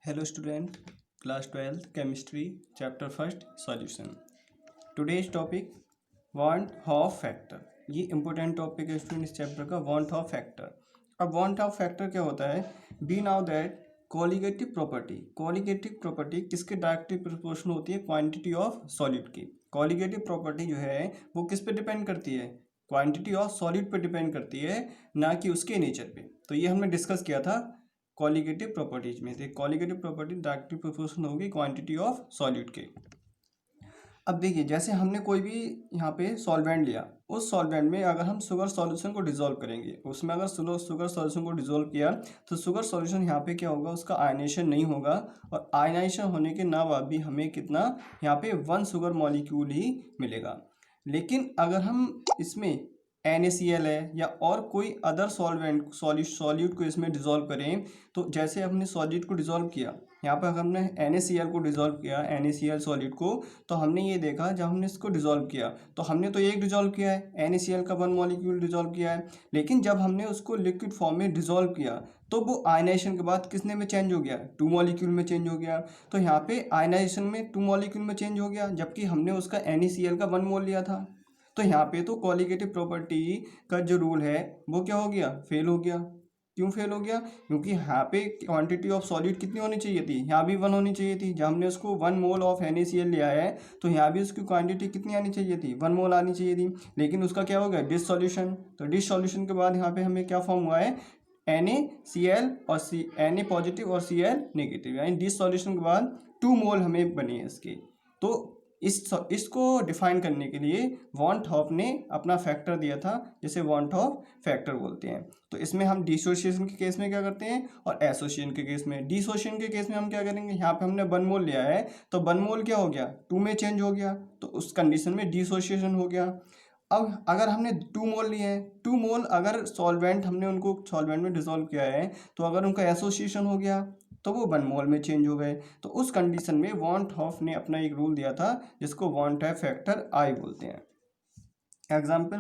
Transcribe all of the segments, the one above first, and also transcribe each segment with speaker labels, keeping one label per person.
Speaker 1: Hello student, class 12th chemistry chapter first solution. Today's topic want of factor. ये important topic है student इस chapter का want of factor. अब want of factor क्या होता है? We know that colligative property किसके directly proportional होती है? क्वांटिटी ऑफ सॉलिड की. colligative property जो है वो किस पे डिपेंड करती है? क्वांटिटी ऑफ सॉलिड पे डिपेंड करती है, ना कि उसके नेचर पे. तो ये हमने डिस्कस किया था कॉलिगेटिव प्रॉपर्टीज में. तो कॉलिगेटिव प्रॉपर्टी डायरेक्टली प्रोपोर्शनल होगी क्वांटिटी ऑफ सॉलिड के. अब देखिए, जैसे हमने कोई भी यहाँ पे सॉल्वेंट लिया, उस सॉल्वेंट में अगर हम शुगर सॉल्यूशन को डिसॉल्व करेंगे, उसमें अगर शुगर सॉल्यूशन को डिसॉल्व किया तो शुगर सॉल्यूशन यहाँ पे क्या होगा, उसका आयनाइजेशन नहीं होगा. और आयनाइजेशन होने के ना भी हमें कितना यहाँ पे 1 शुगर मॉलिक्यूल ही मिलेगा. लेकिन अगर हम इसमें NaCl है या और कोई अदर सॉल्वेंट सॉल्यूट को इसमें डिसॉल्व करें, तो जैसे हमने सॉलिड को डिसॉल्व किया, यहाँ पर हमने NaCl को डिसॉल्व किया, NaCl सॉलिड को, तो हमने ये देखा जब हमने इसको डिसॉल्व किया तो हमने तो एक डिसॉल्व किया है, NaCl का 1 मॉलिक्यूल डिसॉल्व किया है. लेकिन जब हमने उसको लिक्विड फॉर्म में डिसॉल्व किया तो वो आयनाइजेशन के बाद किसने में चेंज हो गया? 2 मॉलिक्यूल में चेंज हो गया. तो यहाँ पे आयनाइजेशन में 2 मॉलिक्यूल में चेंज हो गया, जबकि हमने उसका NaCl का 1 मोल लिया था. तो यहाँ पे तो कॉलिगेटिव प्रॉपर्टी का जो रूल है वो क्या हो गया? फेल हो गया. क्यों फेल हो गया? क्योंकि यहाँ पे क्वांटिटी ऑफ सॉलिड कितनी होनी चाहिए थी? यहाँ भी 1 होनी चाहिए थी. जब हमने उसको 1 मोल ऑफ NaCl लिया है तो यहाँ भी उसकी क्वांटिटी कितनी आनी चाहिए थी? 1 मोल आनी चाहिए थी. लेकिन उसका क्या हो गया? डिसॉल्यूशन. तो डिसॉल्यूशन के बाद यहाँ पे हमें क्या फॉर्म हुआ है? NaCl और Na पॉजिटिव और Cl नेगेटिव, यानी डिसॉल्यूशन के बाद 2 मोल हमें बने हैं इसके. तो इसको डिफाइन करने के लिए वॉन हॉफ ने अपना फैक्टर दिया था, जिसे वॉन हॉफ फैक्टर बोलते हैं. तो इसमें हम डिसोसिएशन के केस में क्या करते हैं और एसोसिएशन के केस में. डिसोसिएशन के केस में हम क्या करेंगे, यहाँ पे हमने 1 मोल लिया है तो 1 मोल क्या हो गया? 2 में चेंज हो गया, तो उस कंडीशन में डिसोसिएशन हो गया. अब अगर हमने 2 मोल लिए हैं, 2 मोल अगर सॉल्वेंट हमने उनको सॉल्वेंट में डिसॉल्व किया है, तो अगर उनका एसोसिएशन हो गया तो वो 1 मोल में चेंज हो गए. तो उस कंडीशन में वॉन हॉफ ने अपना एक रूल दिया था जिसको वॉन हॉफ फैक्टर I बोलते हैं. एग्जाम्पल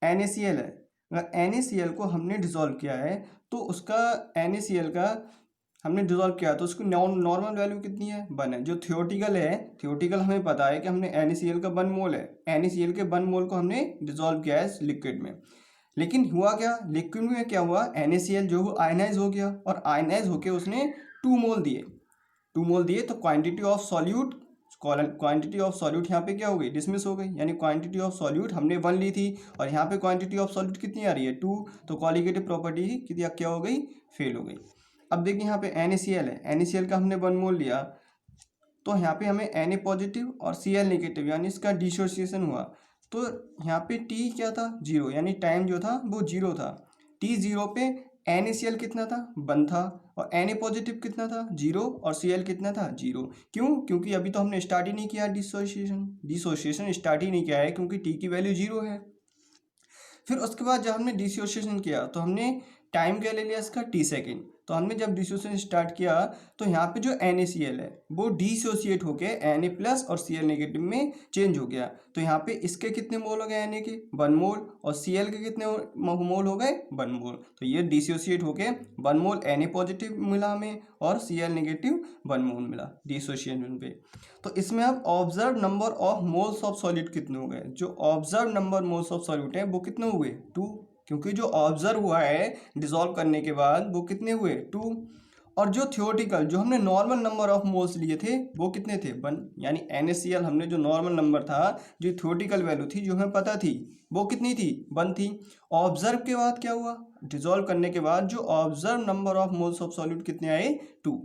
Speaker 1: NaCl है. अगर NaCl को हमने डिसॉल्व किया है तो उसका NaCl का हमने डिसॉल्व किया तो उसकी नॉर्मल वैल्यू कितनी है? 1 है. जो थियोटिकल हमें पता है कि हमने NaCl का 1 मोल है, NaCl के 1 मोल को हमने डिसॉल्व किया है लिक्विड में. लेकिन हुआ क्या? लिक्विड में क्या हुआ? NaCl जो आयनाइज हो गया, और आयनाइज होके उसने 2 मोल दिए. तो क्वांटिटी ऑफ सॉल्यूट यहाँ पे क्या हो गई? डिसमिस हो गई. यानी क्वांटिटी ऑफ सॉल्यूट हमने 1 ली थी और यहाँ पे क्वांटिटी ऑफ सॉल्यूट कितनी आ रही है? 2. तो कॉलिगेटिव प्रॉपर्टी क्या हो गई? फेल हो गई. अब देखिए यहाँ पे NaCl है, NaCl का हमने 1 मोल लिया, तो यहाँ पे हमें Na पॉजिटिव और Cl नेगेटिव, यानी इसका डिसोसिएशन हुआ. तो यहाँ पे T क्या था? 0, यानी टाइम जो था वो 0 था. T0 पे NaCl कितना था? 1 था. और Na पॉजिटिव कितना था? 0. और Cl कितना था? 0. क्यों? क्योंकि अभी तो हमने स्टार्ट ही नहीं किया डिसोसिएशन स्टार्ट ही नहीं किया है, क्योंकि T की वैल्यू 0 है. फिर उसके बाद जब हमने डिसोसिएशन किया तो हमने टाइम क्या ले लिया इसका? T second. तो हमने जब डिसोसिएशन स्टार्ट किया तो यहाँ पे जो NaCl है वो डिसोसिएट होके Na प्लस और Cl नेगेटिव में चेंज हो गया. तो यहाँ पे इसके कितने मोल हो गए? Na के 1 मोल, और Cl के कितने मोल हो गए? 1 मोल. तो ये डिसोसिएट होके 1 मोल Na पॉजिटिव मिला हमें और Cl नेगेटिव 1 मोल मिला डिसोसिएशन पे. तो इसमें अब observe number of moles of solid कितने हो गए? जो observe number moles of solid है वो कितने हुए? 2. क्योंकि जो ऑब्जर्व हुआ है डिसॉल्व करने के बाद वो कितने हुए? 2. और जो थियोटिकल जो हमने नॉर्मल नंबर ऑफ मोल्स लिए थे वो कितने थे? 1. यानी NaCl हमने जो नॉर्मल नंबर था, जो थियोटिकल वैल्यू थी, जो हमें पता थी, वो कितनी थी? 1 थी. ऑब्जर्व के बाद क्या हुआ? डिसॉल्व करने के बाद जो observe number of moles of solute कितने आए? 2.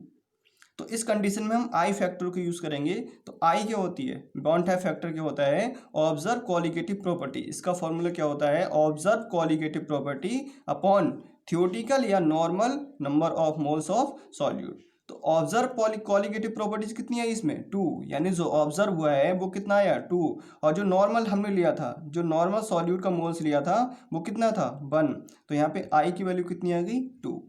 Speaker 1: तो इस कंडीशन में हम I फैक्टर को यूज करेंगे. तो I क्या होती है? बॉन्ड टाइप फैक्टर क्या होता है? Observe colligative property. इसका फॉर्मूला क्या होता है? Observe colligative property upon theoretical या normal number of moles of solute. तो ऑब्जर्व कॉलिगेटिव प्रॉपर्टीज कितनी है इसमें? 2. यानी जो ऑब्जर्व हुआ है वो कितना आया? 2. और जो नॉर्मल हमने लिया था, जो नॉर्मल सॉल्यूट का मोल्स लिया था वो कितना था? 1. तो यहाँ पे I की वैल्यू कितनी आ गई? 2.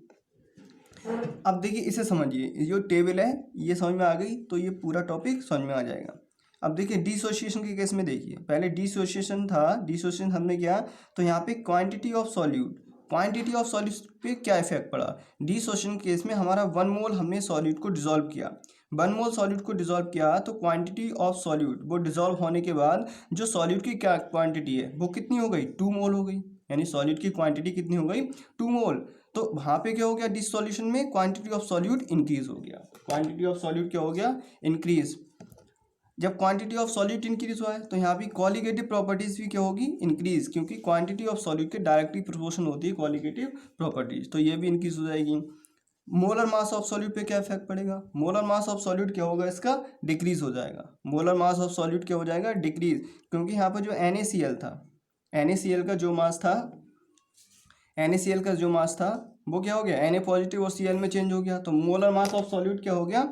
Speaker 1: अब देखिए इसे समझिए, ये जो टेबल है ये समझ में आ गई तो ये पूरा टॉपिक समझ में आ जाएगा. अब देखिए डिसोसिएशन के केस में देखिए, पहले डिसोसिएशन था, डिसोसिएशन हमने किया तो यहाँ पे quantity of solute quantity of solute पे क्या इफेक्ट पड़ा? डिसोसिएशन केस में हमारा 1 मोल हमने सॉल्यूट को डिसॉल्व किया, 1 मोल सॉल्यूट को डिसॉल्व किया तो क्वांटिटी ऑफ सॉल्यूट वो डिसॉल्व होने के बाद जो सॉल्यूट की क्या क्वांटिटी है वो कितनी हो गई? 2 मोल हो गई। यानी सॉल्यूट की क्वांटिटी कितनी हो गई? 2 मोल। तो वहाँ पे क्या हो गया? डिसोल्यूशन में क्वांटिटी ऑफ सॉल्यूट इंक्रीज हो गया। क्वांटिटी ऑफ सॉल्यूट क्या हो गया? इंक्रीज। जब क्वांटिटी ऑफ सॉल्यूट इंक्रीज हुआ है तो यहाँ पे क्वालिटेटिव प्रॉपर्टीज भी क्या होगी? इंक्रीज, क्योंकि क्वांटिटी ऑफ सॉल्यूट के डायरेक्टली प्रोपोर्शन होती है क्वालिटेटिव प्रॉपर्टीज, तो ये भी इंक्रीज हो जाएगी। मोलर मास ऑफ सॉल्यूट पे क्या इफेक्ट पड़ेगा? मोलर मास ऑफ सॉल्यूट क्या होगा? इसका डिक्रीज हो जाएगा। मोलर मास ऑफ सॉल्यूट क्या हो जाएगा? डिक्रीज, क्योंकि यहाँ पर जो NaCl था, NaCl का जो मास था, NaCl का जो मास था वो क्या हो गया? Na पॉजिटिव और Cl में चेंज हो गया। तो मोलर मास ऑफ सॉल्यूट क्या हो गया?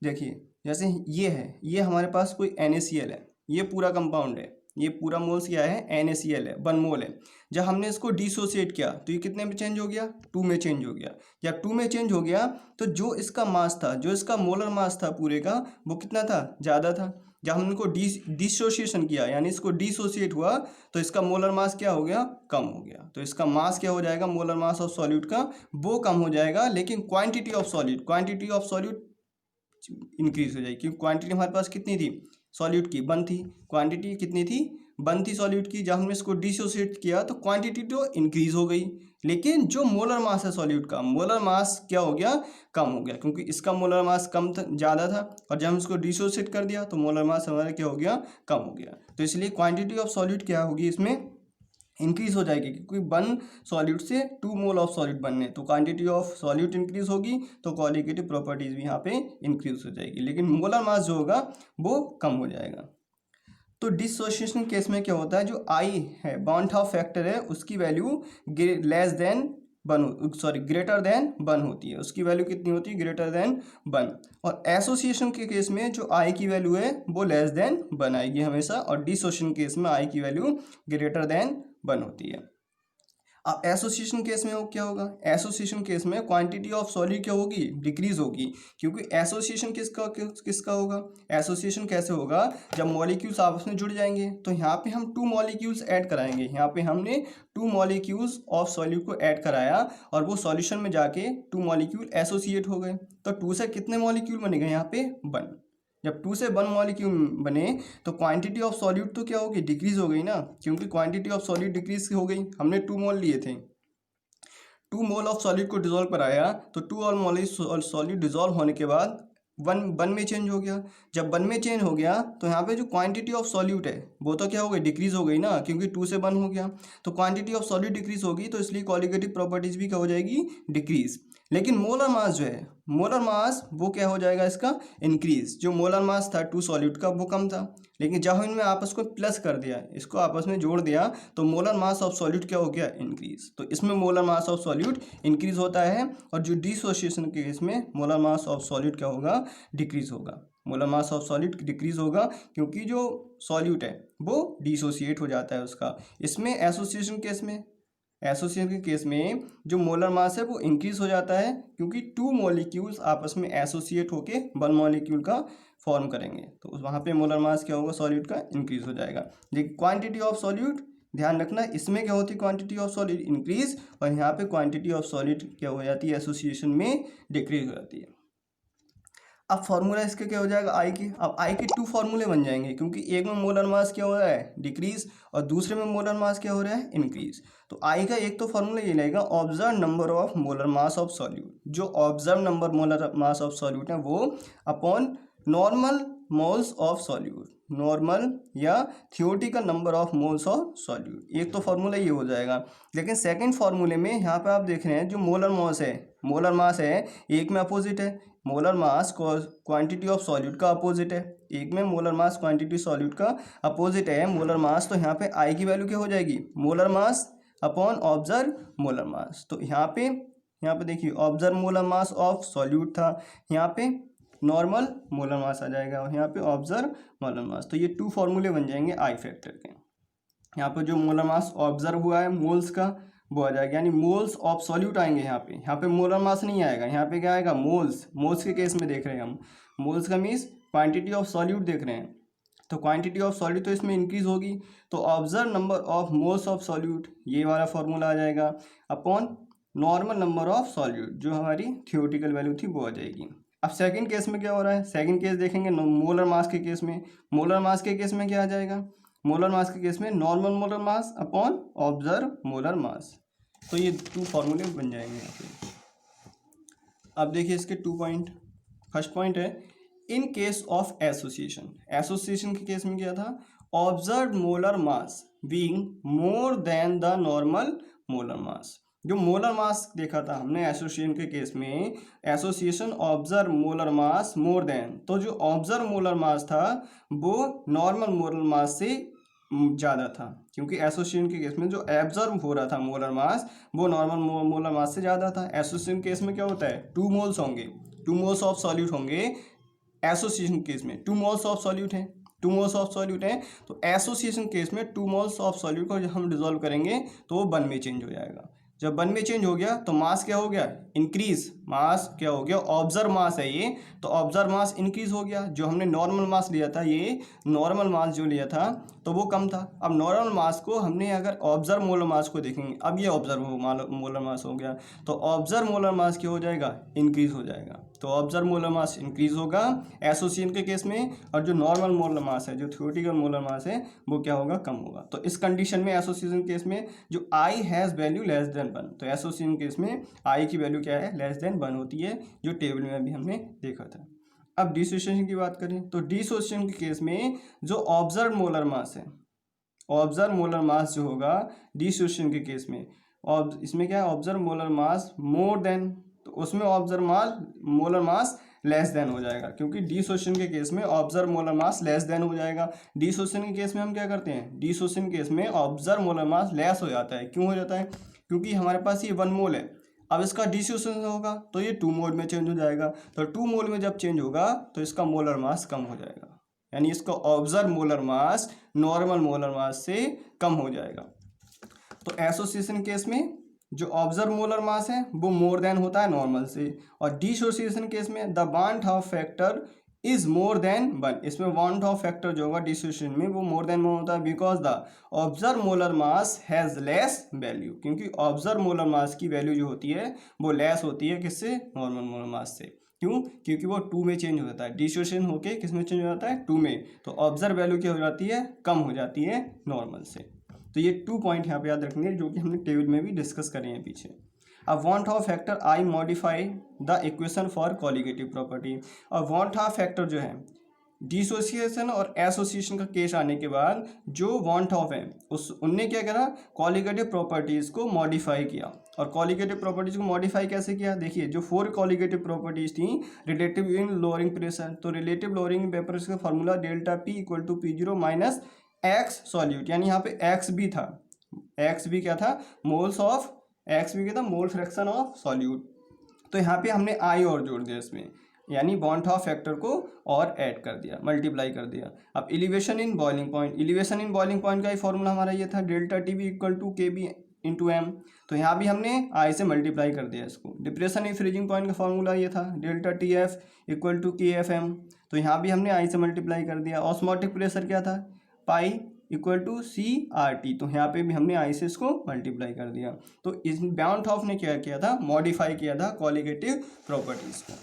Speaker 1: देखिए जैसे ये है, ये हमारे पास कोई NaCl है, ये पूरा कंपाउंड है, ये पूरा मोल्स क्या है? NaCl है, 1 मोल है। जब हमने इसको डिसोसिएट किया तो ये कितने में चेंज हो गया? 2 में चेंज हो गया। जब 2 में चेंज हो गया तो जो इसका मास था, जो इसका मोलर मास था पूरे का, वो कितना था? ज़्यादा था। जब हमने इनको डिसोसिएशन किया यानी इसको डिसोसिएट हुआ तो इसका मोलर मास क्या हो गया? कम हो गया। तो इसका मास क्या हो जाएगा? मोलर मास ऑफ सॉल्यूट का वो कम हो जाएगा, लेकिन क्वांटिटी ऑफ सॉल्यूट इंक्रीज हो जाएगी, क्योंकि क्वांटिटी हमारे पास कितनी थी? सॉल्यूट की 1 थी। क्वांटिटी कितनी थी? 1 थी सॉल्यूट की। जब हमने इसको डिसोसिएट किया तो क्वांटिटी तो इंक्रीज हो गई, लेकिन जो मोलर मास है सॉल्यूट का, मोलर मास क्या हो गया? कम हो गया, क्योंकि इसका मोलर मास कम था, ज़्यादा था, और जब हम इसको डिसोसिएट कर दिया तो मोलर मास हमारा क्या हो गया? कम हो गया। तो इसलिए क्वांटिटी ऑफ सॉल्यूट क्या होगी? इसमें इंक्रीज हो जाएगी, क्योंकि 1 सॉल्यूट से 2 मोल ऑफ सॉल्यूट बनने, तो क्वांटिटी ऑफ सॉल्यूट इंक्रीज होगी तो क्वालिटेटिव प्रॉपर्टीज भी यहाँ पे इंक्रीज हो जाएगी, लेकिन मोलर मास जो होगा वो कम हो जाएगा। तो डिसोसिएशन केस में क्या होता है? जो आई है, बॉन्ड ऑफ फैक्टर है, उसकी value less than 1 greater than 1 होती है। उसकी वैल्यू कितनी होती है? Greater than 1। और एसोसिएशन के केस में जो आई की वैल्यू है वो लेस देन 1 आएगी हमेशा, और डिसोसिएशन केस में आई की वैल्यू ग्रेटर देन 1 होती है। अब एसोसिएशन केस में वो क्या होगा? एसोसिएशन केस में क्वांटिटी ऑफ सॉल्यूट क्या होगी? डिक्रीज होगी, क्योंकि एसोसिएशन किसका होगा? एसोसिएशन कैसे होगा? जब मॉलिक्यूल्स आपस में जुड़ जाएंगे, तो यहाँ पे हम 2 मॉलिक्यूल्स ऐड कराएंगे। यहाँ पे हमने 2 मॉलिक्यूल्स ऑफ सॉल्यूट को ऐड कराया और वो सॉल्यूशन में जाके 2 मॉलिक्यूल एसोसिएट हो गए। तो 2 से कितने मॉलिक्यूल बनेंगे? यहाँ पे 1। जब 2 से 1 मॉलिक्यूल बने तो क्वांटिटी ऑफ सॉल्यूट तो क्या होगी? डिक्रीज हो गई ना, क्योंकि क्वांटिटी ऑफ सॉल्यूट डिक्रीज हो गई। हमने 2 मोल लिए थे, 2 मोल ऑफ सॉल्यूट को डिसॉल्व कराया, तो 2 मोल सॉल्यूट डिसॉल्व होने के बाद 1 में चेंज हो गया। जब 1 में चेंज हो गया तो यहाँ पे जो क्वांटिटी ऑफ सॉल्यूट है वो तो क्या हो गई? डिक्रीज हो गई ना, क्योंकि 2 से 1 हो गया। तो क्वांटिटी ऑफ सॉल्यूट डिक्रीज होगी, तो इसलिए क्वालिटेटिव प्रॉपर्टीज भी क्या हो जाएगी? डिक्रीज। लेकिन मोलर मास जो है, मोलर मास वो क्या हो जाएगा? इसका इंक्रीज। जो मोलर मास था 2 सॉल्यूट का वो कम था, लेकिन जब इनमें आपस को प्लस कर दिया, इसको आपस में जोड़ दिया, तो मोलर मास ऑफ सॉल्यूट क्या हो गया? इंक्रीज। तो इसमें molar mass of solute increase होता है, और जो डिसोसिएशन के केस में मोलर मास ऑफ सॉल्यूट क्या होगा? डिक्रीज होगा। Molar mass of solute decrease होगा, क्योंकि जो सॉल्यूट है वो डिसोसिएट हो जाता है उसका। इसमें एसोसिएशन के केस में जो मोलर मास है वो इंक्रीज हो जाता है, क्योंकि 2 मॉलिक्यूल्स आपस में एसोसिएट होके 1 मॉलिक्यूल का फॉर्म करेंगे, तो वहाँ पे मोलर मास क्या होगा? सॉल्यूट का इंक्रीज हो जाएगा। लेकिन क्वांटिटी ऑफ सॉल्यूट ध्यान रखना, इसमें क्या होती है? क्वांटिटी ऑफ सॉल्यूट इंक्रीज, और यहाँ पे क्वांटिटी ऑफ सॉल्यूट क्या हो जाती है? एसोसिएशन में डिक्रीज हो जाती है। अब फार्मूला इसके क्या हो जाएगा? आई के। अब आई के 2 फार्मूले बन जाएंगे, क्योंकि एक में मोलर मास क्या हो रहा है? डिक्रीज, और दूसरे में मोलर मास क्या हो रहा है? इंक्रीज। तो आई का एक तो फार्मूला ये रहेगा, observe number of molar mass of solute. जो observe number molar mass of solute है वो upon normal moles of solute, normal या theoretical number of moles of solute. एक तो फार्मूला ये हो जाएगा। लेकिन सेकंड फार्मूले में यहाँ पे आप देख रहे हैं जो मोलर मास है, एक में अपोजिट है। Molar mass quantity of solute का अपोजिट है, एक में मोलर मास क्वांटिटी सॉल्यूट का अपोजिट है मोलर मास। तो यहाँ पे आई की वैल्यू क्या हो जाएगी? Molar mass upon observe molar मास। तो यहाँ पे देखिए, observe molar mass of solute था, यहाँ पे नॉर्मल मोलर मास आ जाएगा, और यहाँ पे ऑब्जर्व मोलर मास। तो ये 2 फॉर्मूले बन जाएंगे आई फैक्टर के। यहाँ पे जो मोलर मास ऑब्जर्व हुआ है मोल्स का वो आ जाएगा, यानी मोल्स ऑफ सॉल्यूट आएंगे। यहाँ पे मोलर मास नहीं आएगा, यहाँ पे क्या आएगा? मोल्स के केस में देख रहे हैं हम। मोल्स का मीन्स क्वांटिटी ऑफ सॉल्यूट देख रहे हैं। तो क्वांटिटी ऑफ सॉल्यूट तो इसमें इंक्रीज होगी, तो observe number of moles of solute, ये वाला फॉर्मूला आ जाएगा, upon normal number of solute, जो हमारी थियोरेटिकल वैल्यू थी वो आ जाएगी। अब सेकंड केस में क्या हो रहा है, सेकंड केस देखेंगे मोलर मास के केस में। मोलर मास के केस में क्या आ जाएगा, मोलर मास के केस में normal molar mass upon observe molar मास। तो ये 2 फॉर्मूले बन जाएंगे यहाँ पे। अब देखिए इसके 2 पॉइंट। फर्स्ट पॉइंट है in case of association, association के केस में क्या था, observe molar mass being more than the normal molar mass. जो मोलर मास देखा था हमने एसोसिएशन के केस में, एसोसिएशन ऑब्जर्व मोलर मास मोर देन, तो जो ऑब्जर्व मोलर मास था वो नॉर्मल मोलर मास से ज़्यादा था, क्योंकि एसोसिएशन के केस में जो एब्जर्व हो रहा था मोलर मास वो नॉर्मल मोलर मास से ज़्यादा था। एसोसिएशन केस में क्या होता है, 2 मोल्स होंगे, 2 मोल्स ऑफ सॉल्यूट होंगे। एसोसिएशन केस में 2 मोल्स ऑफ सॉल्यूट हैं, 2 मोल्स ऑफ सॉल्यूट हैं, तो एसोसिएशन केस में 2 मोल्स ऑफ सॉल्यूट को जब हम डिजोल्व करेंगे तो वो 1 में चेंज हो जाएगा। जब 1 में चेंज हो गया तो मास क्या हो गया, इंक्रीज। मास क्या हो गया, ऑब्जर्व मास है ये, तो ऑब्जर्व मास इंक्रीज हो गया। जो हमने नॉर्मल मास लिया था, ये नॉर्मल मास जो लिया था तो वो कम था। अब नॉर्मल मास को हमने अगर ऑब्जर्व मोलर मास को देखेंगे, अब ये ऑब्जर्व मोलर मास हो गया, तो ऑब्जर्व मोलर मास क्या हो जाएगा, इंक्रीज हो जाएगा। तो ऑब्जर्व मोलर मास इंक्रीज होगा एसोसिएशन के केस में, और जो नॉर्मल मोलर मास है, जो थियोरेटिकल मोलर मास है, वो क्या होगा, कम होगा। तो इस कंडीशन में एसोसिएशन केस में जो I has value less than 1, तो एसोसिएशन केस में आई की वैल्यू क्या है, लेस देन 1 होती है, जो टेबल में अभी हमने देखा था। अब डिसोसिएशन की बात करें तो डिसोसिएशन के केस में जो ऑब्जर्व मोलर मास है, ऑब्जर्व मोलर मास जो होगा डिसोसिएशन के केस में, और इसमें क्या है, ऑब्जर्व मोलर मास मोर देन, तो उसमें ऑब्जर्व मोलर मास लेस देन हो जाएगा, क्योंकि डिसोसिएशन के केस में ऑब्जर्व मोलर मास लेस देन हो जाएगा। डिसोसिएशन के केस में हम क्या करते हैं, डिसोसिएशन केस में ऑब्जर्व मोलर मास लेस हो जाता है। क्यों हो जाता है, क्योंकि हमारे पास ये 1 मोल है, अब इसका डिसोसिएशन होगा तो ये 2 मोल में चेंज हो जाएगा, तो 2 मोल में जब चेंज होगा तो इसका मोलर मास कम हो जाएगा, यानी इसका ऑब्जर्व मोलर मास नॉर्मल मोलर मास से कम हो जाएगा। तो एसोसिएशन केस में जो ऑब्जर्व मोलर मास है वो मोर देन होता है नॉर्मल से, और डिसोसिएशन केस में the want of factor is more than 1, इसमें वांट ऑफ फैक्टर जो होगा डिसोसिएशन में वो मोर देन 1 होता है, because the observe molar mass has less value, क्योंकि ऑब्जर्व मोलर मास की वैल्यू जो होती है वो लेस होती है किससे, नॉर्मल मोलर मास से। क्यों, क्योंकि वो 2 में चेंज हो जाता है, डिसोसिएशन होके किस में चेंज हो जाता है, 2 में, तो ऑब्जर्व वैल्यू क्या हो जाती है, कम हो जाती है नॉर्मल से। तो ये 2 पॉइंट यहाँ पे याद रखेंगे, जो कि हमने टेबल में भी डिस्कस करे हैं पीछे। अब want of factor I modify the equation for colligative property. और वांट ऑफ फैक्टर जो है डिसोसिएशन और एसोसिएशन का केस आने के बाद जो वांट ऑफ है उनने क्या करा, कॉलिगेटिव प्रॉपर्टीज़ को मॉडिफाई किया। और कॉलिगेटिव प्रॉपर्टीज़ को मॉडिफाई कैसे किया, देखिए जो 4 कॉलिगेटिव प्रॉपर्टीज़ थी, रिलेटिव इन लोअरिंग प्रेशर, तो रिलेटिव लोअरिंग प्रेशर का formula delta P equal to P0 minus X solute, यानी यहाँ पे एक्स भी था, एक्स भी क्या था, मोल्स ऑफ, एक्स भी क्या था, मोल फ्रैक्शन ऑफ सॉल्यूट। तो यहाँ पे हमने आई और जोड़ दिया इसमें, यानी वांट ऑफ फैक्टर को और ऐड कर दिया, मल्टीप्लाई कर दिया। अब elevation in boiling point, elevation in boiling point का ही फॉर्मूला हमारा ये था, delta T B equal to K B into M, तो यहाँ भी हमने आई से मल्टीप्लाई कर दिया इसको। डिप्रेशन इन फ्रीजिंग पॉइंट का फॉर्मूला ये था, delta T F equal to K F M, तो यहाँ भी हमने आई से मल्टीप्लाई कर दिया। ऑस्मोटिक प्रेशर क्या था, पाई इक्वल टू CRT, तो यहाँ पे भी हमने आई से इसको मल्टीप्लाई कर दिया। तो इस वांट ऑफ ने क्या किया था, मॉडिफाई किया था कॉलिगेटिव प्रॉपर्टीज़ को।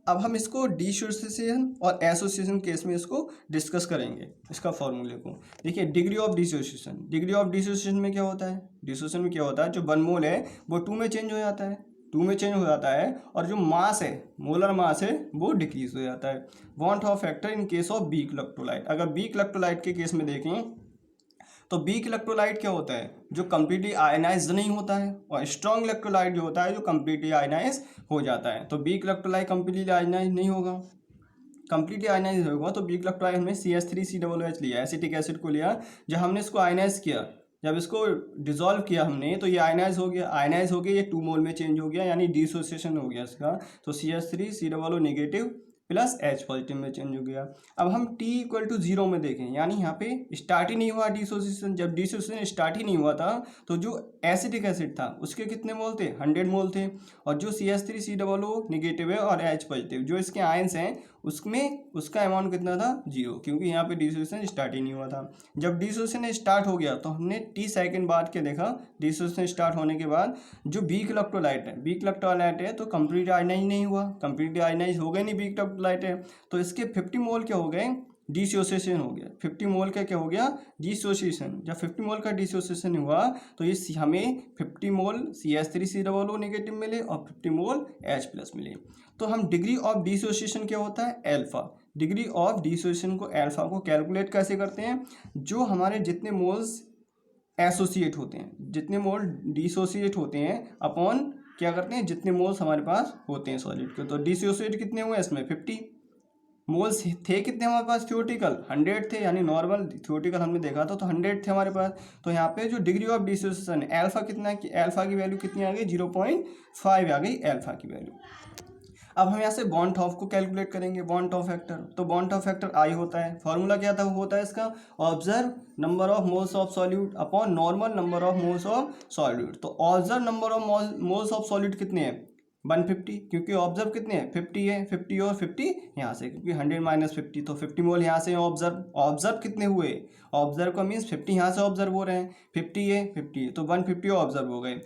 Speaker 1: अब हम इसको डिसोसिएशन और एसोसिएशन केस में इसको डिस्कस करेंगे, इसका फॉर्मूले को। देखिए degree of dissociation, degree of dissociation में क्या होता है, डिसोसिएशन में क्या होता है, जो 1 मोल है वो 2 में चेंज हो जाता है, 2 में चेंज हो जाता है, और जो मास है, मोलर मास है, वो डिक्रीज हो जाता है। Want of factor in case of weak electrolyte, अगर वीक इलेक्ट्रोलाइट के केस में देखें तो वीक इलेक्ट्रोलाइट क्या होता है, जो कम्प्लीटली आयनाइज नहीं होता है, और स्ट्रॉन्ग इलेक्ट्रोलाइट जो होता है जो कम्प्लीटली आयनाइज हो जाता है। तो वीक इलेक्ट्रोलाइट कम्प्लीटली आयनाइज नहीं होगा, कम्प्लीटली आयनाइज होगा तो वीक इलेक्ट्रोलाइट हमने CH3COOH लिया, एसिटिक एसिड को लिया, जब हमने इसको आयनाइज किया, जब इसको डिजोल्व किया हमने, तो ये आयनाइज हो गया, आयनाइज हो गया, ये 2 मोल में चेंज हो गया, यानी डिसोसिएशन हो गया इसका। तो CH3COO negative plus H positive में चेंज हो गया। अब हम T इक्वल टू 0 में देखें, यानी यहाँ पे स्टार्ट ही नहीं हुआ डिसोसिएशन। जब डिसोसिएशन स्टार्ट ही नहीं हुआ था तो जो एसिटिक एसिड था उसके कितने मोल थे, 100 मोल थे। और जो CH3COO निगेटिव है और H पॉजिटिव जो इसके आयंस हैं उसमें उसका अमाउंट कितना था, 0, क्योंकि यहाँ पे डिसोसिएशन स्टार्ट ही नहीं हुआ था। जब डिसोसिएशन स्टार्ट हो गया तो हमने T सेकंड बाद के देखा, डिसोसिएशन स्टार्ट होने के बाद जो वीक इलेक्ट्रोलाइट है, वीक इलेक्ट्रोलाइट है तो कंप्लीट आयनाइज नहीं हुआ, कंप्लीट आयनाइज हो गए नहीं, वीक इलेक्ट्रोलाइट है तो इसके 50 मोल क्या हो गए, डिसोसिएशन हो गया। 50 मोल का क्या हो गया, डिसोसिएशन। जब 50 मोल का डिसोसिएशन हुआ तो ये हमें 50 मोल CH3COO नेगेटिव मिले और 50 मोल H प्लस मिले। तो हम डिग्री ऑफ डिसोसिएशन क्या होता है, अल्फा। डिग्री ऑफ डिसोसिएशन को अल्फा को कैलकुलेट कैसे करते हैं, जो हमारे जितने मोल्स एसोसिएट होते हैं, जितने मोल डिसोसिएट होते हैं अपॉन क्या करते हैं, जितने मोल्स हमारे पास होते हैं सॉलिड के। तो डिसोसिएट कितने हुए इसमें, 50 मोल्स थे। कितने हमारे पास, थियोरेटिकल 100 थे, यानी नॉर्मल थियोरेटिकल हमने देखा था तो 100 थे हमारे पास। तो यहाँ पे जो डिग्री ऑफ डिसोसिएशन अल्फा कितना है, अल्फा की वैल्यू कितनी आ गई, 0.5 आ गई अल्फा की वैल्यू। अब हम यहाँ से बॉन्ड ऑफ को कैलकुलेट करेंगे, बॉन्ड ऑफ फैक्टर। तो बॉन्ड ऑफ फैक्टर आई होता है, फॉर्मूला क्या था, होता है इसका observe number of moles of solute upon normal number of moles of solute. तो observe number of moles of solute कितने हैं, 150, क्योंकि ऑब्जर्व कितने हैं, 50 है, 50 और 50 यहाँ से, क्योंकि 100 माइनस 50 तो 50 मोल यहाँ से ऑब्जर्व। ऑब्जर्व कितने हुए, ऑब्जर्व का मीन्स 50 यहाँ से ऑब्जर्व हो रहे हैं, 50 है 50 तो 150 ऑब्जर्व हो गए।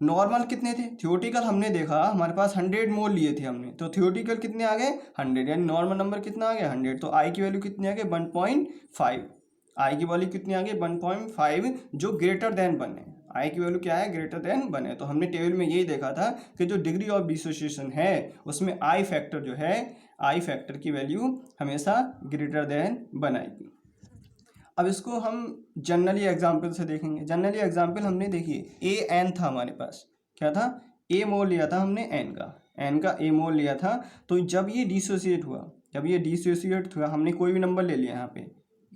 Speaker 1: नॉर्मल कितने थे, थियोरेटिकल हमने देखा हमारे पास 100 मोल लिए थे हमने, तो थियोरेटिकल कितने आ गए 100, यानी नॉर्मल नंबर कितना आ गया 100। तो आई की वैल्यू कितनी आ गई 1.5, आई की वैल्यू कितनी आ गई 1.5, जो ग्रेटर देन 1 है। आई की वैल्यू क्या है, ग्रेटर देन 1 है। तो हमने टेबल में यही देखा था कि जो डिग्री ऑफ डिसोसिएशन है उसमें आई फैक्टर जो है, आई फैक्टर की वैल्यू हमेशा ग्रेटर देन 1 आएगी। अब इसको हम जनरली एग्जाम्पल से देखेंगे। जनरली एग्जाम्पल हमने देखिए ए एन था हमारे पास, क्या था, ए मोल लिया था हमने एन का ए मोल लिया था। तो जब ये डिसोसिएट हुआ, जब ये डिसोसिएट हुआ, हमने कोई भी नंबर ले लिया, यहाँ पे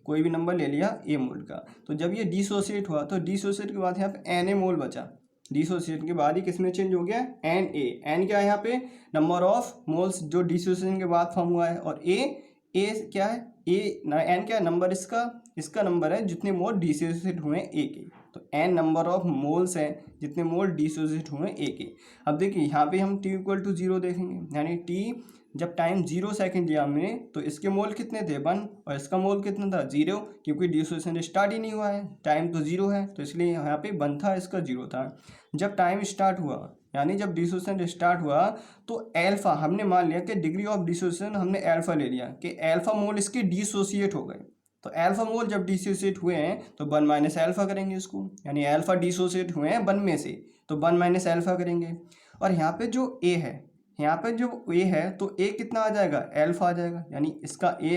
Speaker 1: कोई भी नंबर ले लिया ए मोल का। तो जब ये डिसोसिएट हुआ तो डिसोसिएट के बाद यहाँ पे एन ए मोल बचा, डिसोसिएट के बाद ही किस में चेंज हो गया, एन ए। एन क्या है यहाँ पे, नंबर ऑफ मोल्स जो डिसोसिएशन के बाद फॉर्म हुआ है, और ए क्या है, एन क्या है, नंबर इसका नंबर है जितने मोल डिसोसिएट हुए हैं ए के। तो एन नंबर ऑफ मोल्स हैं जितने मोल डिसोसिएट हुए ए के। अब देखिए यहाँ पे हम T इक्वल टू 0 देखेंगे, यानी T जब टाइम 0 सेकेंड लिया हमने तो इसके मोल कितने थे 1 और इसका मोल कितना था 0, क्योंकि डिसोसिएशन स्टार्ट ही नहीं हुआ है, टाइम तो 0 है तो इसलिए यहाँ पे 1 था, इसका 0 था। जब टाइम स्टार्ट हुआ, यानी जब डिसोसिएशन स्टार्ट हुआ तो अल्फा हमने मान लिया कि डिग्री ऑफ डिसोसिएशन हमने अल्फा ले लिया कि अल्फा मोल इसके डिसोसिएट हो गए। तो अल्फा मोल जब डिसोसिएट हुए हैं तो 1 माइनस अल्फा करेंगे इसको, यानी अल्फा डिसोसिएट हुए हैं 1 में से तो 1 माइनस अल्फा करेंगे। और यहाँ पे जो ए है, यहाँ पे जो ए है तो ए कितना आ जाएगा, अल्फा आ जाएगा, यानी इसका ए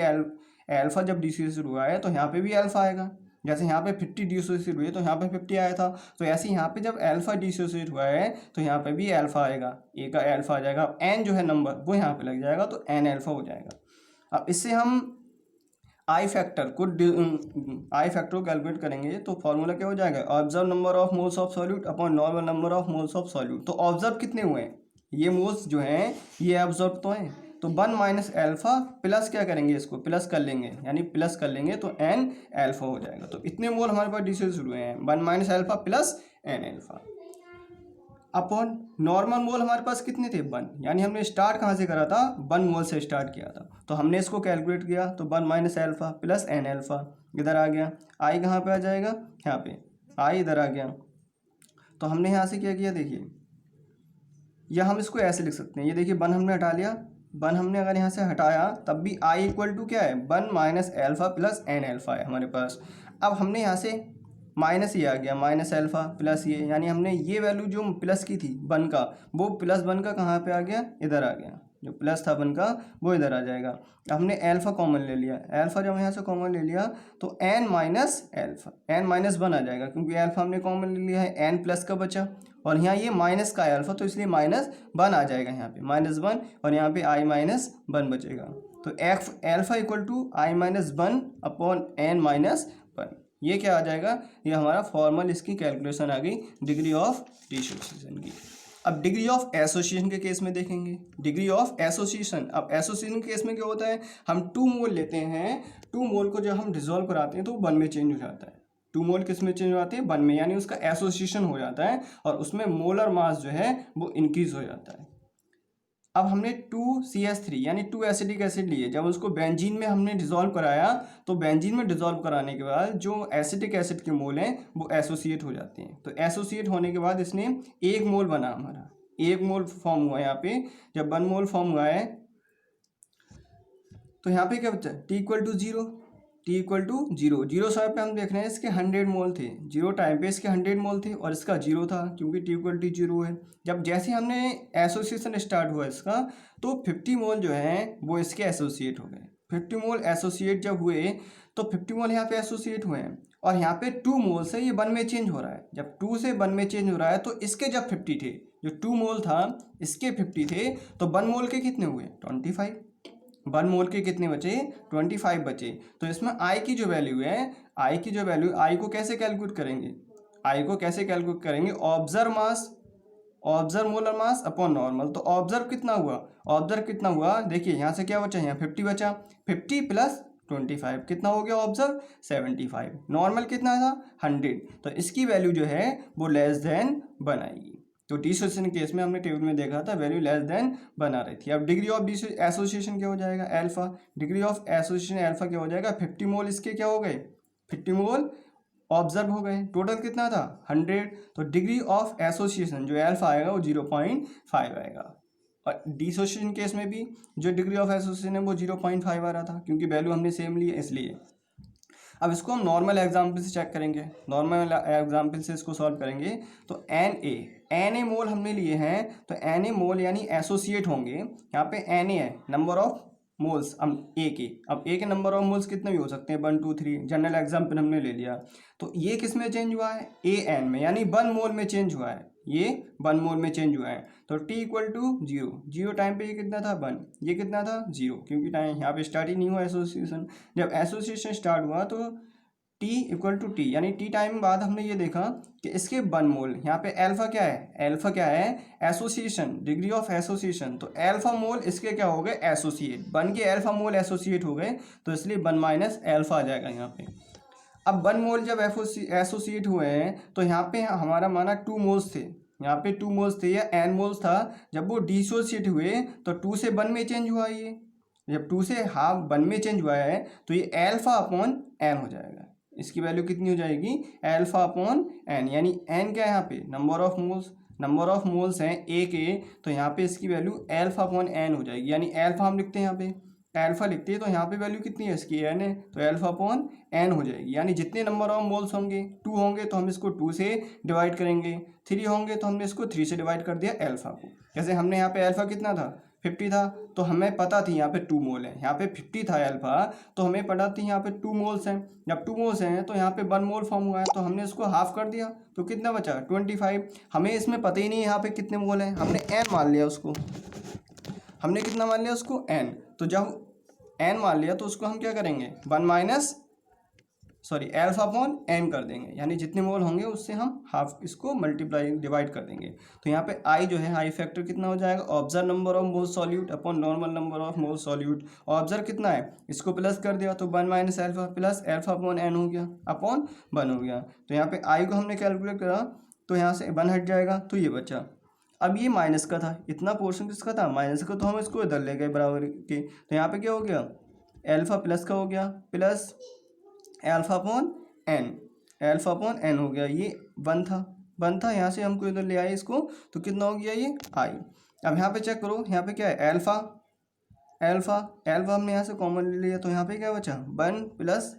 Speaker 1: अल्फा जब डिसोसिएट हुआ है तो यहाँ पे भी अल्फा आएगा। जैसे यहाँ पे 50 डिसोसिएट हुए तो यहाँ पे 50 आया था, तो ऐसे यहाँ पे जब अल्फा डिसोसिएट हुआ है तो यहाँ पे भी अल्फा आएगा, ए का अल्फा आ जाएगा, एन जो है नंबर वो यहाँ पे लग जाएगा तो एन अल्फा हो जाएगा। अब इससे हम आई फैक्टर को कैलकुलेट करेंगे तो फॉर्मूला क्या हो जाएगा, observe number of moles of solute upon normal number of moles of solute. तो ऑब्जर्व कितने हुए हैं, ये मोल्स जो हैं ये ऑब्जर्व तो हैं, तो 1 माइनस अल्फा प्लस क्या करेंगे, इसको प्लस कर लेंगे, यानी प्लस कर लेंगे तो एन अल्फा हो जाएगा। तो इतने मोल हमारे पास डिसोसिएट हुए हैं, 1 minus alpha plus N alpha upon normal mole हमारे पास कितने थे 1, यानी हमने स्टार्ट कहाँ से करा था 1 मोल से स्टार्ट किया था, तो हमने इसको कैलकुलेट किया तो 1 minus alpha plus N alpha इधर आ गया। आई कहाँ पे आ जाएगा, यहाँ पे आई इधर आ गया। तो हमने यहाँ से क्या किया, देखिए या हम इसको ऐसे लिख सकते हैं, ये देखिए 1 हमने हटा लिया, 1 हमने अगर यहाँ से हटाया तब भी आई इक्वल टू क्या है 1 minus alpha plus N alpha है हमारे पास। अब हमने यहाँ से माइनस ये आ गया, माइनस अल्फा प्लस ये, यानी हमने ये वैल्यू जो प्लस की थी 1 का, वो प्लस 1 का कहाँ पे आ गया, इधर आ गया, जो प्लस था 1 का वो इधर आ जाएगा। हमने अल्फा कॉमन ले लिया, अल्फा जब यहाँ से कॉमन ले लिया तो N minus alpha, N minus 1 आ जाएगा, क्योंकि अल्फा हमने कॉमन ले लिया है, एन प्लस का बचा और यहाँ ये माइनस का है अल्फा तो इसलिए माइनस 1 आ जाएगा, यहाँ पे माइनस 1 और यहाँ पे आई माइनस 1 बचेगा। तो alpha equal to I minus 1 upon N minus 1, ये क्या आ जाएगा, ये हमारा फॉर्मल इसकी कैलकुलेशन आ गई डिग्री ऑफ डिसोसिएशन की। अब डिग्री ऑफ एसोसिएशन के केस में देखेंगे, डिग्री ऑफ एसोसिएशन। अब एसोसिएशन के केस में क्या होता है, हम 2 मोल लेते हैं, 2 मोल को जब हम डिसॉल्व कराते हैं तो 1 में चेंज हो जाता है। 2 मोल किस में चेंज हो जाते हैं, 1 में, यानी उसका एसोसिएशन हो जाता है और उसमें मोलर मास जो है वो इंक्रीज हो जाता है। अब हमने 2CH3 यानी 2 एसिटिक एसिड लिए, जब उसको बेंजीन में हमने डिसॉल्व कराया तो बेंजीन में डिसॉल्व कराने के बाद जो एसिटिक एसिड के मोल हैं वो एसोसिएट हो जाते हैं। तो एसोसिएट होने के बाद इसने 1 मोल बना, हमारा 1 मोल फॉर्म हुआ। यहाँ पे जब 1 मोल फॉर्म हुआ है तो यहाँ पे क्या बचा, T = 0, T = 0। 0 समय पे हम देख रहे हैं इसके 100 मोल थे, 0 टाइम पे इसके 100 मोल थे और इसका 0 था क्योंकि T = 0 है। जब जैसे हमने एसोसिएशन स्टार्ट हुआ इसका तो 50 मोल जो हैं वो इसके एसोसिएट हो गए। 50 मोल एसोसिएट जब हुए तो 50 मोल यहाँ पे एसोसिएट हुए हैं और यहाँ पे 2 मोल से ये 1 में चेंज हो रहा है। जब 2 से 1 में चेंज हो रहा है तो इसके जब 50 थे, जो 2 मोल था इसके 50 थे, तो 1 मोल के कितने हुए, 25। 1 मोल के कितने बचे, 25 बचे। तो इसमें आई की जो वैल्यू है, आई की जो वैल्यू, आई को कैसे कैलकुलेट करेंगे, आई को कैसे कैलकुलेट करेंगे, observe mass, observe molar mass upon normal. तो ऑब्जर्व कितना हुआ, ऑब्जर्व कितना हुआ, देखिए यहाँ से क्या बचा, यहाँ 50 बचा, 50 + 25 कितना हो गया, ऑब्जर्व 75। नॉर्मल कितना था, 100। तो इसकी वैल्यू जो है वो लेस देन 1 आएगी। तो डिसोसिएशन केस में हमने टेबल में देखा था वैल्यू लेस देन 1 आ रही थी। अब डिग्री ऑफ एसोसिएशन क्या हो जाएगा, alpha. Degree of association alpha क्या हो जाएगा, 50 मोल इसके क्या हो गए, 50 मोल ऑब्जर्व हो गए। टोटल कितना था, 100। तो डिग्री ऑफ एसोसिएशन जो अल्फा आएगा वो 0.5 आएगा। और डिसोसिएशन केस में भी जो डिग्री ऑफ एसोसिएशन है वो 0.5 आ रहा था क्योंकि वैल्यू हमने सेम ली है इसलिए। अब इसको हम नॉर्मल एग्जाम्पल से चेक करेंगे, नॉर्मल एग्जाम्पल से इसको सॉल्व करेंगे। तो Na मोल हमने लिए हैं, तो Na मोल यानी एसोसिएट होंगे। यहाँ पे Na है नंबर ऑफ मोल्स, अब ए के नंबर ऑफ मोल्स कितने भी हो सकते हैं, 1 2 3, जनरल एग्जाम्पल हमने ले लिया। तो ये किस में चेंज हुआ है, An में, यानी 1 मोल में चेंज हुआ है, ये 1 मोल में चेंज हुआ है। तो T = 0, 0 टाइम पे ये कितना था, 1, ये कितना था, 0, क्योंकि टाइम यहाँ पे स्टार्ट ही नहीं हुआ एसोसिएशन। जब एसोसिएशन स्टार्ट हुआ तो T = T, यानी T टाइम बाद हमने ये देखा कि इसके 1 मोल, यहाँ पे अल्फा क्या है, अल्फा क्या है, एसोसिएशन, डिग्री ऑफ एसोसिएशन। तो अल्फा मोल इसके क्या हो गए, एसोसिएट, 1 के अल्फा मोल एसोसिएट हो गए, तो इसलिए 1 - अल्फा आ जाएगा यहाँ पे। अब 1 मोल जब एसोसिएट हुए हैं तो यहाँ पे हमारा माना 2 मोल्स थे, यहाँ पे 2 मोल्स थे या n मोल्स था। जब वो डिसोसिएट हुए तो 2 से 1 में चेंज हुआ, ये जब 2 से हाफ 1 में चेंज हुआ है तो ये अल्फा अपॉन n हो जाएगा। इसकी वैल्यू कितनी हो जाएगी, अल्फा अपॉन n, यानी n क्या है यहाँ पे, number of moles, number of moles हैं A के, तो यहाँ पे इसकी वैल्यू अल्फा अपॉन n हो जाएगी। यानी अल्फा हम लिखते हैं, यहाँ पे अल्फा लिखते हैं, तो यहाँ पे वैल्यू कितनी है इसकी, n है, तो अल्फा अपॉन n हो जाएगी। यानी जितने नंबर ऑफ मोल्स होंगे, 2 होंगे तो हम इसको 2 से डिवाइड करेंगे, 3 होंगे तो हमने इसको 3 से डिवाइड कर दिया अल्फा को। जैसे हमने यहाँ पे अल्फा कितना था, 50 था, तो हमें पता थी यहाँ पे 2 मोल है, यहाँ पे 50 था अल्फा, तो हमें पता थी यहाँ पे 2 मोल्स हैं। जब 2 मोल्स हैं तो यहाँ पे 1 मोल फॉर्म हुआ है, तो हमने इसको हाफ कर दिया, तो कितना बचा, 25। हमें इसमें पता ही नहीं यहाँ पे कितने मोल हैं, हमने n मान लिया उसको, हमने कितना मान लिया उसको, n। तो जब n मान लिया तो उसको हम क्या करेंगे, अल्फा अपॉन n कर देंगे, यानी जितने मोल होंगे उससे हम हाफ इसको मल्टीप्लाई डिवाइड कर देंगे। तो यहाँ पे i जो है, आई फैक्टर कितना हो जाएगा, observe number of mole solute upon normal number of mole solute. Observe कितना है, इसको प्लस कर दिया तो 1 - alpha plus alpha upon n हो गया, अपॉन 1 हो गया। तो यहाँ पे i को हमने कैलकुलेट करा तो यहाँ से 1 हट जाएगा, तो ये बचा। अब ये माइनस का था, इतना पोर्शन किसका था, माइनस का, तो हम इसको इधर ले गए बराबर के। तो यहाँ पे क्या हो गया, अल्फा प्लस का हो गया, plus alpha upon n, alpha upon n हो गया। ये 1 था, यहाँ से हमको इधर ले आए इसको, तो कितना हो गया ये i। अब यहाँ पे चेक करो, यहाँ पे क्या है, अल्फा हमने यहाँ से कॉमन ले लिया, तो यहाँ पे क्या बचा, 1 +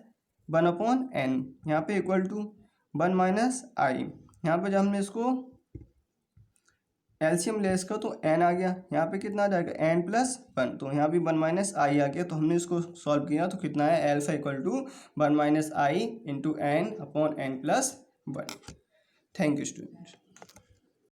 Speaker 1: 1 अपॉन n, यहाँ पे इक्वल टू 1 - i। यहाँ पे जब हमने इसको एलसीएम ले इसका तो n आ गया, यहाँ पे कितना आ जाएगा, n + 1, तो यहाँ भी 1 - i आ गया। तो हमने इसको सॉल्व किया तो कितना है, alpha = 1 - i × n upon n + 1। Thank you students.